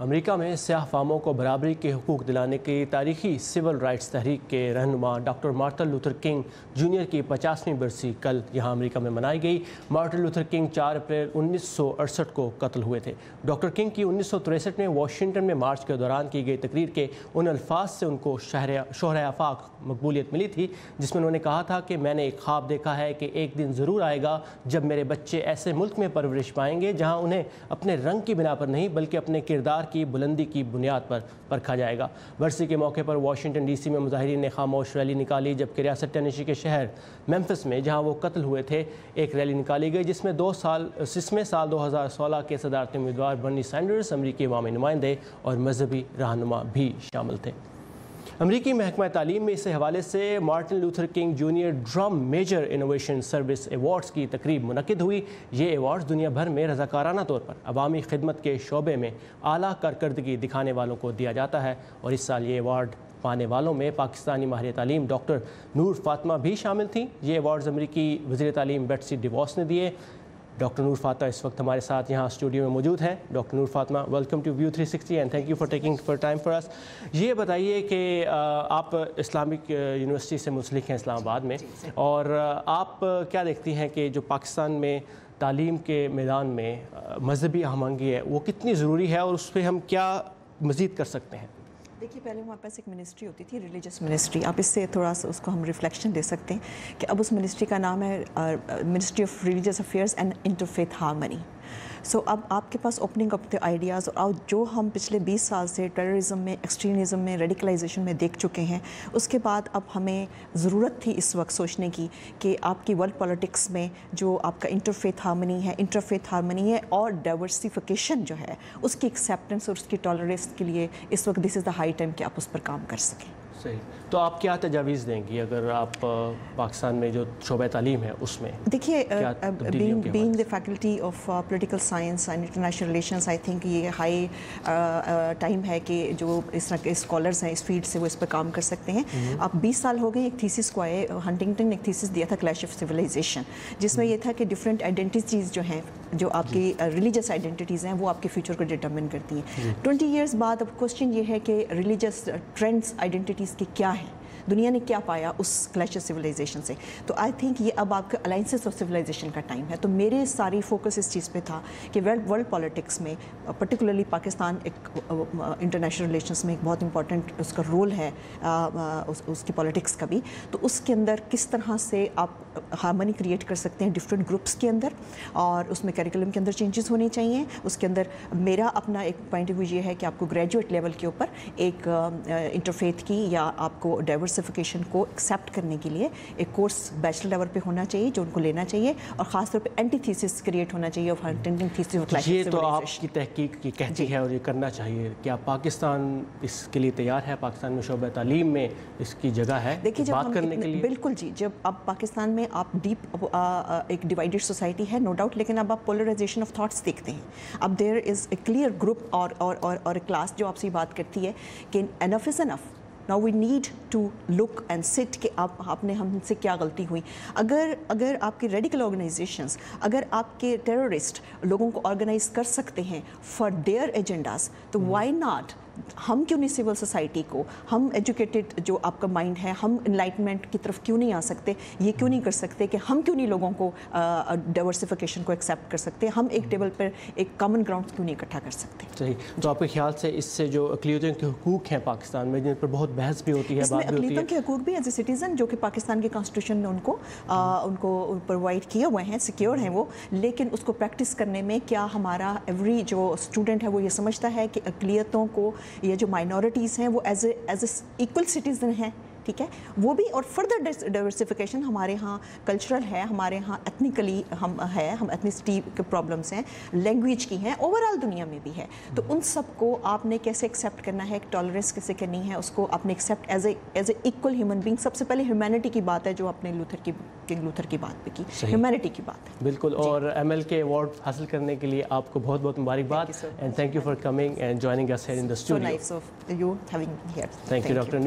امریکہ میں سیاہ فاموں کو برابری کے حقوق دلانے کی تاریخی سول رائٹس تحریک کے رہنما doctor Martin Luther King junior کی 50ویں برسی کل یہاں امریکہ میں منائی گئی۔ مارٹن لوتھر کنگ 4 اپریل 1968 کو قتل ہوئے تھے۔ ڈاکٹر کنگ کی 1963 میں واشنگٹن میں مارچ کے دوران کی گئی تقریر کے ان الفاظ سے ان کو شہرِ آفاق مقبولیت ملی تھی، جس میں انہوں نے کہا تھا کہ میں نے ایک خواب دیکھا ہے کہ ایک دن ضرور آئے گا جب میرے بچے ایسے ملک میں پرورش پائیں گے جہاں انہیں اپنے رنگ کی بنا پر نہیں بلکہ اپنے کردار کی بلندی کی بنیاد پر پرکھا جائے گا۔ برسی کے موقع پر واشنگٹن ڈی سی میں مظاہرین نے خاموش ریلی نکالی، جبکہ ریاست ٹینیسی کے شہر میمفس میں جہاں وہ قتل ہوئے تھے ایک ریلی نکالی گئی جس میں سال 2016 کے صدارتی امیدوار برنی سینڈرز، امریکی عوامی نمائندے اور مذہبی رہنما بھی شامل تھے۔ امریکی محکمہ تعلیم میں اس حوالے سے Martin Luther King Junior drum major innovation service awards کی تقریب منعقد ہوئی۔ یہ ایوارڈز دنیا بھر میں رضاکارانہ طور پر عوامی خدمت کے شعبے میں اعلیٰ کارکردگی دکھانے والوں کو دیا جاتا ہے، اور اس سال یہ ایوارڈ پانے والوں میں پاکستانی ماہر تعلیم ڈاکٹر نور فاطمہ بھی شامل تھیں۔ یہ ایوارڈز امریکی وزیر تعلیم بیٹسی ڈیوس نے دیے۔ ڈاکٹر نور فاطمہ اس وقت ہمارے ساتھ یہاں اسٹوڈیو میں موجود ہیں۔ Doctor Noor Fatima, welcome to view 360 and thank you for taking time for اس۔ یہ بتائیے کہ آپ اسلامک یونیورسٹی سے منسلک ہیں اسلام آباد میں، اور آپ کیا دیکھتی ہیں کہ جو پاکستان میں تعلیم کے میدان میں مذہبی ہم آہنگی ہے وہ کتنی ضروری ہے، اور اس پہ ہم کیا مزید کر سکتے ہیں؟ دیکھیے، پہلے ہمارے پاس ایک منسٹری ہوتی تھی، ریلیجس منسٹری۔ آپ اس سے تھوڑا سا اس کو ہم ریفلیکشن دے سکتے ہیں کہ اب اس منسٹری کا نام ہے ministry of religious affairs and interfaith harmony. So اب آپ کے پاس اوپننگ اپ دی آئیڈیاز، اور جو ہم پچھلے 20 سال سے ٹیررزم میں، ایکسٹریمزم میں، ریڈیکلائزیشن میں دیکھ چکے ہیں، اس کے بعد اب ہمیں ضرورت تھی اس وقت سوچنے کی کہ آپ کی ورلڈ پالیٹکس میں جو آپ کا انٹرفیتھ ہارمنی ہے اور ڈائیورسیفیکیشن جو ہے اس کی ایکسیپٹنس اور اس کی ٹالرنس کے لیے اس وقت دس از دا ہائی ٹائم کہ آپ اس پر کام کر سکیں۔ صحیح، تو آپ کیا تجاویز دیں گی اگر آپ پاکستان میں جو شعبہ تعلیم ہے اس میں؟ دیکھیے، being the faculty of political science and international relations, I think یہ ہائی ٹائم ہے کہ جو اس طرح کے اسکالرز ہیں اس فیلڈ سے وہ اس پہ کام کر سکتے ہیں۔ اب 20 سال ہو گئے، ایک تھیسس کو آئے، ہنٹنگٹن نے ایک تھیسس دیا تھا کلیش آف سویلائزیشن، جس میں یہ تھا کہ ڈفرینٹ آئیڈینٹیز جو ہیں، جو آپ کی ریلیجس آئیڈینٹیز ہیں، وہ آپ کے فیوچر کو ڈٹرمن کرتی ہیں۔ 20 ایئرز بعد اب کوشچن یہ ہے کہ ریلیجس ٹرینڈس آئیڈینٹیز کی کیا ہیں، دنیا نے کیا پایا اس کلیش آف سویلائزیشن سے۔ تو آئی تھنک یہ اب آپ کے الائنسز آف سویلائزیشن کا ٹائم ہے۔ تو میرے ساری فوکس اس چیز پہ تھا کہ ورلڈ پالیٹکس میں پرٹیکولرلی پاکستان ایک انٹرنیشنل ریلیشنس میں ایک بہت امپورٹنٹ اس کا رول ہے، اس کی پالیٹکس کا بھی، تو اس کے اندر کس طرح سے آپ ہارمنی کریٹ کر سکتے ہیں ڈفرینٹ گروپس کے اندر، اور اس میں کریکولم کے اندر چینجز ہونے چاہیے۔ اس کے اندر میرا اپنا ایک پوائنٹ آف ویو یہ ہے کہ آپ کو گریجویٹ لیول کے اوپر ایک انٹرفیتھ کی یا آپ کو ڈائیورسیفیکیشن کو ایکسیپٹ کرنے کے لیے ایک کورس بیچلر لیول پہ ہونا چاہیے جو ان کو لینا چاہیے، اور خاص طور پہ اینٹی تھیسس کریٹ ہونا چاہیے of Huntington thesis of clash of civilisation. یہ تو آپ کی تحقیق کی کہتی ہے اور یہ کرنا چاہیے۔ کیا پاکستان اس کے لیے تیار ہے؟ پاکستان میں شعبہ تعلیم میں اس کی جگہ ہے بات کرنے کے لیے؟ بالکل جی، جب اب پاکستان میں آپ ڈیپ ایک ڈیوائڈیڈ سوسائٹی ہے، نو ڈاؤٹ، لیکن اب آپ پولرائزیشن آف تھاٹس دیکھتے ہیں۔ اب دیر از اے کلیئر گروپ اور کلاس جو آپ سے بات کرتی ہے کہ انف از انف، Now we need to look and sit کہ آپ نے ہم سے کیا غلطی ہوئی۔ اگر آپ کی ریڈیکل آرگنائزیشنز، اگر آپ کے ٹیررسٹ لوگوں کو آرگنائز کر سکتے ہیں فار دیئر ایجنڈاز، تو وائی ناٹ ہم کیوں نہیں سول سوسائٹی کو، ہم ایجوکیٹڈ جو آپ کا مائنڈ ہے، ہم انلائٹمنٹ کی طرف کیوں نہیں آ سکتے؟ یہ کیوں نہیں کر سکتے کہ ہم کیوں نہیں لوگوں کو ڈائیورسیفیکیشن کو ایکسیپٹ کر سکتے؟ ہم ایک ٹیبل پر ایک کامن گراؤنڈ کیوں نہیں اکٹھا کر سکتے؟ صحیح، تو آپ کے خیال سے اس سے جو اقلیتوں کے حقوق ہیں پاکستان میں، جن پر بہت بحث بھی ہوتی ہے، بات بھی ہوتی ہے، اقلیتوں کے حقوق بھی ایز اے سٹیزن جو کہ پاکستان کے کانسٹیٹیوشن نے ان کو پرووائڈ کیے ہوئے ہیں، سیکیور ہیں وہ، لیکن اس کو پریکٹس کرنے میں کیا ہمارا ایوری جو اسٹوڈنٹ ہے وہ یہ سمجھتا ہے کہ اقلیتوں کو، یہ جو مائنورٹیز ہیں، وہ ایز اے ایکول سٹیزن ہیں، ٹھیک ہے، وہ بھی، اور فردر ڈائیورسیفیکیشن ہمارے ہاں کلچرل ہے، ہمارے ہاں ایتھنیکلی ہم ایتھنیسٹی کے پرابلمس ہیں، لینگویج کی ہیں، اوور آل دنیا میں بھی ہے۔ تو ان سب کو آپ نے کیسے ایکسیپٹ کرنا ہے، ٹالرنس کیسے کرنی ہے، اس کو آپ نے accept as a equal human being. سب سے پہلے ہیومینٹی کی بات ہے جو آپ نے کنگ لوتھر کی بات پہ کی، ہیومینٹی کی بات ہے، بالکل۔ اور ایم ایل کے ایوارڈ حاصل کرنے کے لیے آپ کو بہت بہت مبارکباد، and thank you for coming and joining us here in the studio. So nice of you having me here. Thank you, Dr.